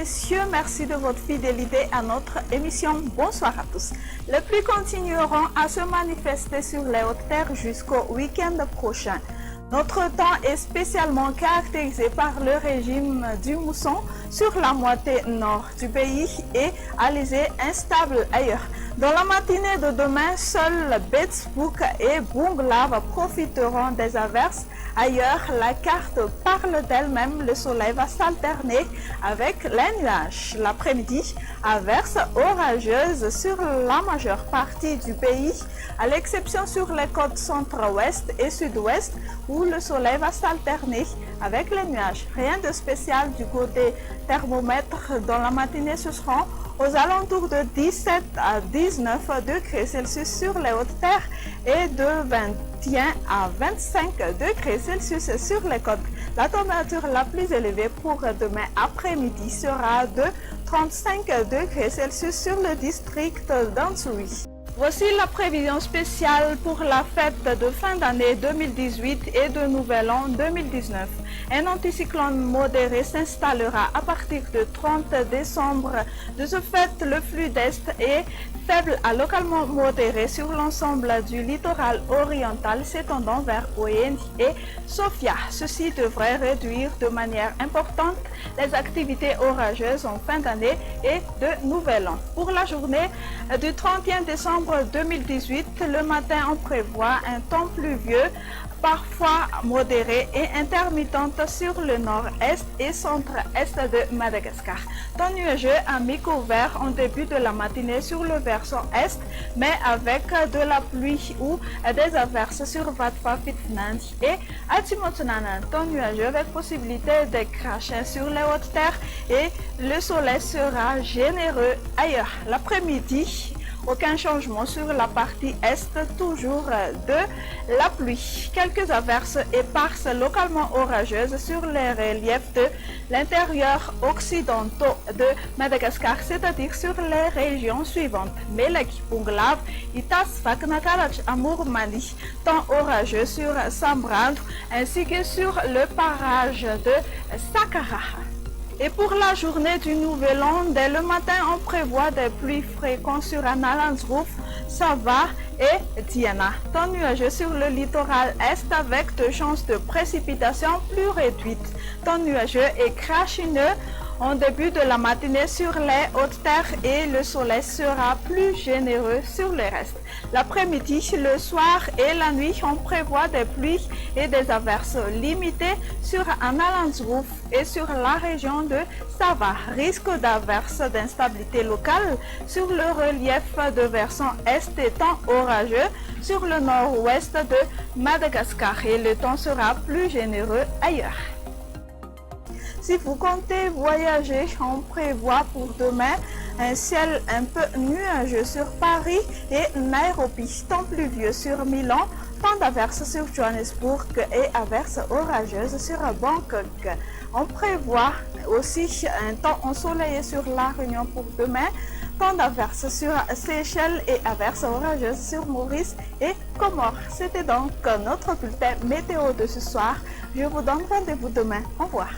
messieurs, merci de votre fidélité à notre émission. Bonsoir à tous. Les pluies continueront à se manifester sur les hautes terres jusqu'au week-end prochain. Notre temps est spécialement caractérisé par le régime du mousson sur la moitié nord du pays et alizé instable ailleurs. Dans la matinée de demain, seuls Betsbouk et Bunglav profiteront des averses. Ailleurs, la carte parle d'elle-même. Le soleil va s'alterner avec les nuages. L'après-midi, averses orageuses sur la majeure partie du pays, à l'exception sur les côtes centre-ouest et sud-ouest, où le soleil va s'alterner avec les nuages. Rien de spécial du côté thermomètre. Dans la matinée, ce seront aux alentours de 17 à 19 degrés Celsius sur les hautes terres et de 21 à 25 degrés Celsius sur les côtes. La température la plus élevée pour demain après-midi sera de 35 degrés Celsius sur le district d'Antsui. Voici la prévision spéciale pour la fête de fin d'année 2018 et de Nouvel An 2019. Un anticyclone modéré s'installera à partir du 30 décembre. De ce fait, le flux d'est est faible à localement modéré sur l'ensemble du littoral oriental s'étendant vers Oyen et Sofia. Ceci devrait réduire de manière importante les activités orageuses en fin d'année et de Nouvel An. Pour la journée du 31 décembre 2018, le matin on prévoit un temps pluvieux, parfois modéré et intermittente sur le nord-est et centre-est de Madagascar. Temps nuageux à mi-couvert en début de la matinée sur le versant est, mais avec de la pluie ou des averses sur Vatva Fitnandi et Atimotsonana. Temps nuageux avec possibilité de crachats sur les hautes terres et le soleil sera généreux ailleurs. L'après-midi, aucun changement sur la partie est, toujours de la pluie. Quelques averses éparses localement orageuses sur les reliefs de l'intérieur occidentaux de Madagascar, c'est-à-dire sur les régions suivantes: Melek, Bunglav, Itas, Faknakarach, Amourmani. Temps orageux sur Sambrand ainsi que sur le parage de Sakara. Et pour la journée du Nouvel An, dès le matin, on prévoit des pluies fréquentes sur Analandsroof, Sava et Diana. Temps nuageux sur le littoral est avec de chances de précipitations plus réduites. Temps nuageux et crachineux en début de la matinée sur les hautes terres et le soleil sera plus généreux sur le reste. L'après-midi, le soir et la nuit, on prévoit des pluies et des averses limitées sur Analandsroof et sur la région de Sava. Risque d'averses d'instabilité locale sur le relief de versant est et temps orageux sur le nord-ouest de Madagascar et le temps sera plus généreux ailleurs. Si vous comptez voyager, on prévoit pour demain un ciel un peu nuageux sur Paris et Nairobi, temps pluvieux sur Milan, temps d'averses sur Johannesburg et averses orageuses sur Bangkok. On prévoit aussi un temps ensoleillé sur La Réunion pour demain, temps d'averses sur Seychelles et averses orageuses sur Maurice et Comores. C'était donc notre bulletin météo de ce soir. Je vous donne rendez-vous demain. Au revoir.